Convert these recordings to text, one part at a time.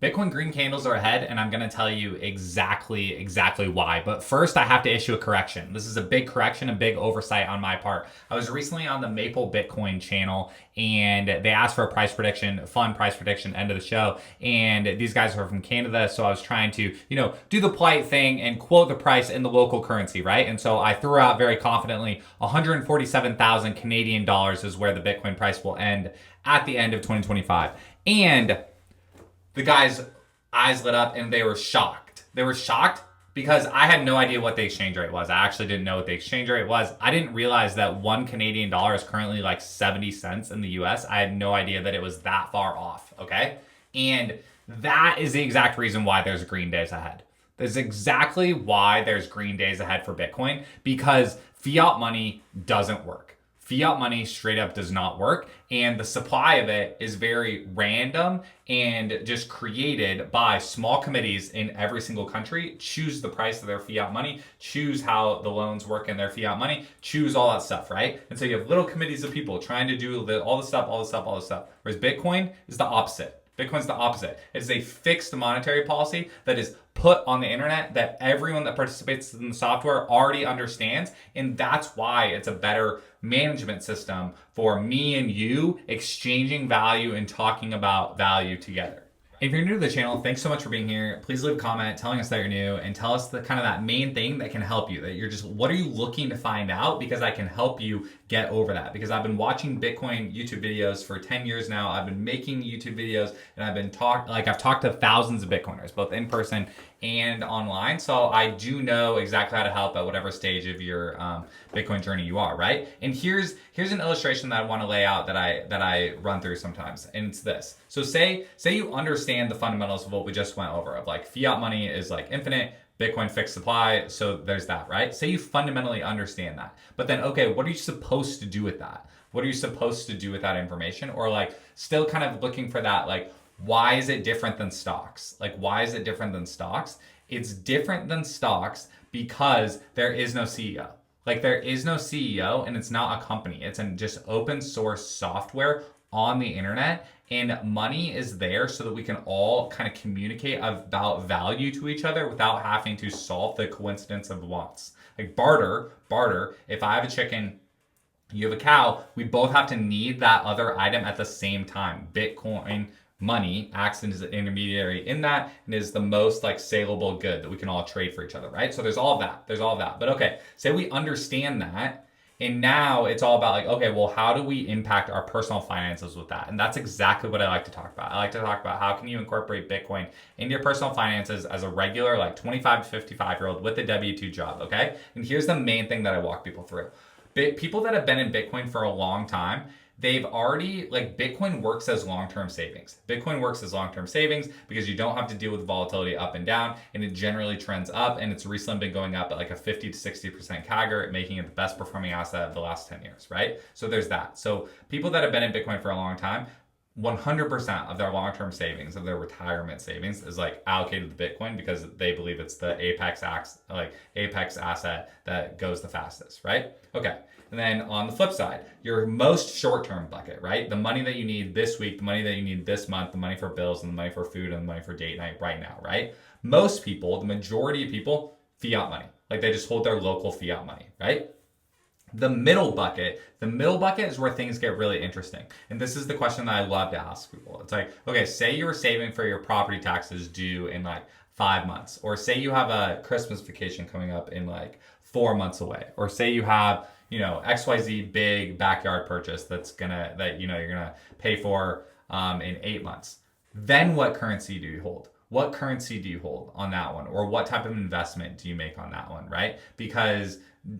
Bitcoin green candles are ahead, and I'm going to tell you exactly why. But first, I have to issue a correction. This is a big correction, a big oversight on my part. I was recently on the Maple Bitcoin channel, and they asked for a price prediction, fun price prediction, end of the show. And these guys are from Canada, so I was trying to, do the polite thing and quote the price in the local currency, right? And so I threw out very confidently 147,000 Canadian dollars is where the Bitcoin price will end at the end of 2025. And the guys' eyes lit up and they were shocked. They were shocked because I had no idea what the exchange rate was. I actually didn't know what the exchange rate was. I didn't realize that one Canadian dollar is currently like 70 cents in the US. I had no idea that it was that far off, okay? And that is the exact reason why there's green days ahead. That's exactly why there's green days ahead for Bitcoin, because fiat money doesn't work. Fiat money straight up does not work, and the supply of it is very random and just created by small committees in every single country. Choose the price of their fiat money, choose how the loans work in their fiat money, choose all that stuff, right? And so you have little committees of people trying to do all this stuff. Whereas Bitcoin is the opposite. Bitcoin's the opposite. It's a fixed monetary policy that is put on the internet that everyone that participates in the software already understands. And that's why it's a better management system for me and you exchanging value and talking about value together. If you're new to the channel, thanks so much for being here. Please leave a comment telling us that you're new and tell us the kind of that main thing that can help you, that you're just, what are you looking to find out? Because I can help you get over that. Because I've been watching Bitcoin YouTube videos for 10 years now. I've been making YouTube videos and I've talked to thousands of Bitcoiners, both in person and online. So I do know exactly how to help at whatever stage of your Bitcoin journey you are, right? And here's an illustration that I want to lay out that I run through sometimes, and it's this. So say you understand the fundamentals of what we just went over, of like fiat money is like infinite, Bitcoin fixed supply, so there's that, right? Say you fundamentally understand that. But then, okay, what are you supposed to do with that? What are you supposed to do with that information? Or like still kind of looking for that, like, why is it different than stocks? Like, why is it different than stocks? It's different than stocks because there is no CEO. Like, there is no CEO and it's not a company. It's just open source software on the internet, and money is there so that we can all kind of communicate about value to each other without having to solve the coincidence of wants. Like barter, if I have a chicken, you have a cow, we both have to need that other item at the same time. Bitcoin money acts as an intermediary in that and is the most like saleable good that we can all trade for each other, right? So there's all of that. But okay, say we understand that, and now it's all about like, okay, well, how do we impact our personal finances with that? And that's exactly what I like to talk about. I like to talk about how can you incorporate Bitcoin into your personal finances as a regular like 25 to 55-year-old with a W-2 job, okay? And here's the main thing that I walk people through. People that have been in Bitcoin for a long time, they've already, like, Bitcoin works as long-term savings. Bitcoin works as long-term savings because you don't have to deal with volatility up and down, and it generally trends up, and it's recently been going up at like a 50 to 60% CAGR, making it the best performing asset of the last 10 years, right? So there's that. So people that have been in Bitcoin for a long time, 100% of their long-term savings, of their retirement savings, is like allocated to Bitcoin because they believe it's the apex asset that goes the fastest, right? Okay. And then on the flip side, your most short-term bucket, right? The money that you need this week, the money that you need this month, the money for bills and the money for food and the money for date night right now, right? Most people, the majority of people, fiat money. Like they just hold their local fiat money, right? The middle bucket is where things get really interesting. And this is the question that I love to ask people. It's like, okay, say you were saving for your property taxes due in like 5 months, or say you have a Christmas vacation coming up in like 4 months away, or say you have, XYZ big backyard purchase you're gonna pay for in 8 months. Then what currency do you hold? What currency do you hold on that one? Or what type of investment do you make on that one, right? Because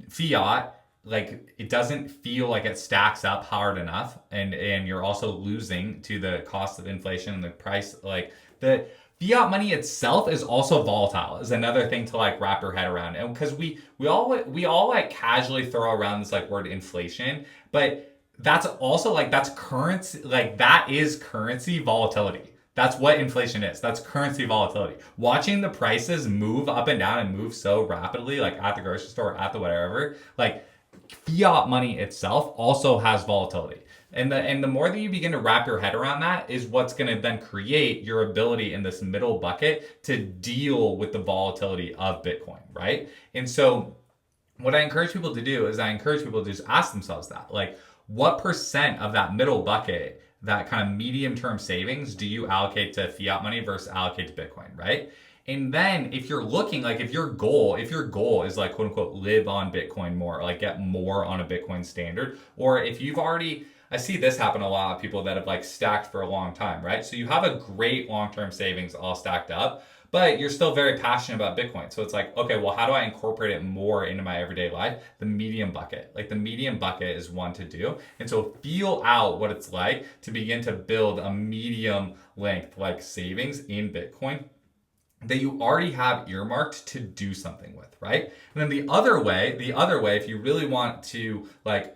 fiat, like, it doesn't feel like it stacks up hard enough, and you're also losing to the cost of inflation and the price. Like, the fiat money itself is also volatile, is another thing to like wrap your head around. And because we all like casually throw around this like word inflation, but that's also like, that's currency, like that is currency volatility. That's what inflation is. That's currency volatility. Watching the prices move up and down and move so rapidly, like at the grocery store, at the whatever, like fiat money itself also has volatility. And the more that you begin to wrap your head around that is what's going to then create your ability in this middle bucket to deal with the volatility of Bitcoin, right? And so what I encourage people to do is I encourage people to just ask themselves that, like, what percent of that middle bucket, that kind of medium term savings, do you allocate to fiat money versus allocate to Bitcoin, right? And then if you're looking, like, if your goal is like, quote unquote, live on Bitcoin more, like get more on a Bitcoin standard, or if you've already, I see this happen a lot of people that have like stacked for a long time, right? So you have a great long-term savings all stacked up, but you're still very passionate about Bitcoin. So it's like, okay, well, how do I incorporate it more into my everyday life? The medium bucket. Like the medium bucket is one to do. And so feel out what it's like to begin to build a medium length like savings in Bitcoin that you already have earmarked to do something with, right? And then the other way, if you really want to like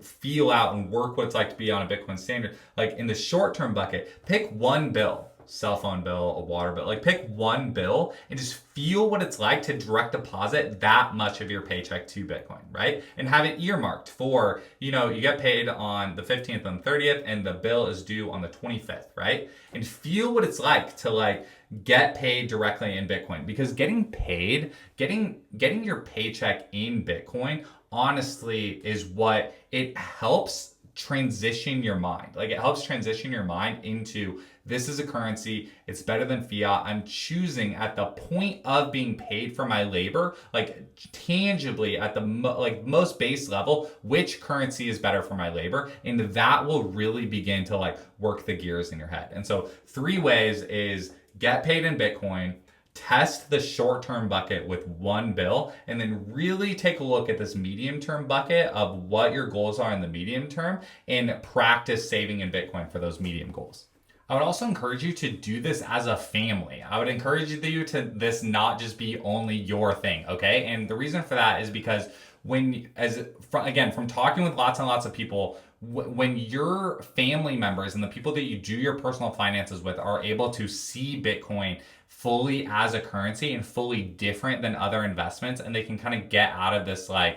feel out and work what it's like to be on a Bitcoin standard, like in the short-term bucket, pick one bill, cell phone bill, a water bill, like pick one bill and just feel what it's like to direct deposit that much of your paycheck to Bitcoin, right? And have it earmarked for, you get paid on the 15th and 30th and the bill is due on the 25th, right? And feel what it's like to like get paid directly in Bitcoin, because getting paid, getting your paycheck in Bitcoin, honestly, is what it helps transition your mind. Like it helps transition your mind into, this is a currency, it's better than fiat. I'm choosing at the point of being paid for my labor, like tangibly at the most base level, which currency is better for my labor, and that will really begin to like work the gears in your head. And so 3 ways is get paid in Bitcoin, test the short-term bucket with one bill, and then really take a look at this medium-term bucket of what your goals are in the medium term and practice saving in Bitcoin for those medium goals. I would also encourage you to do this as a family. I would encourage you to this not just be only your thing, okay? And the reason for that is because from talking with lots and lots of people, when your family members and the people that you do your personal finances with are able to see Bitcoin fully as a currency and fully different than other investments, and they can kind of get out of this a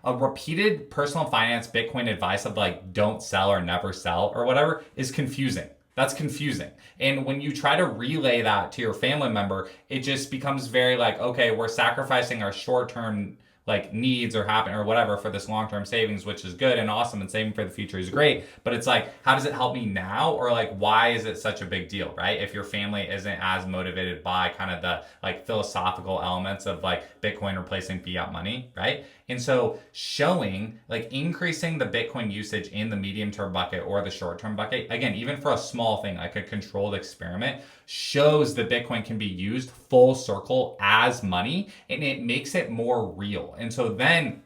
repeated personal finance Bitcoin advice of like don't sell or never sell or whatever is confusing. That's confusing. And when you try to relay that to your family member, it just becomes very like, okay, we're sacrificing our short-term like needs or happen or whatever for this long-term savings, which is good and awesome, and saving for the future is great. But it's like, how does it help me now? Or like, why is it such a big deal, right? If your family isn't as motivated by kind of the like philosophical elements of like Bitcoin replacing fiat money, right? And so showing like increasing the Bitcoin usage in the medium term bucket or the short term bucket, again, even for a small thing like a controlled experiment, shows that Bitcoin can be used full circle as money, and it makes it more real. And so then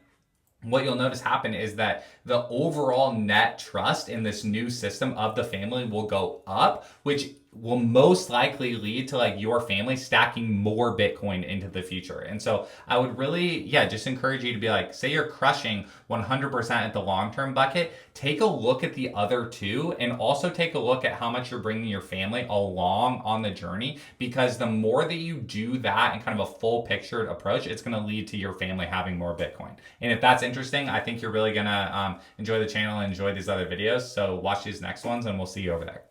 what you'll notice happen is that the overall net trust in this new system of the family will go up, which will most likely lead to like your family stacking more Bitcoin into the future. And so I would really, just encourage you to be like, say you're crushing 100% at the long-term bucket, take a look at the other 2, and also take a look at how much you're bringing your family along on the journey, because the more that you do that and kind of a full pictured approach, it's going to lead to your family having more Bitcoin. And if that's interesting, I think you're really going to enjoy the channel and enjoy these other videos. So watch these next ones and we'll see you over there.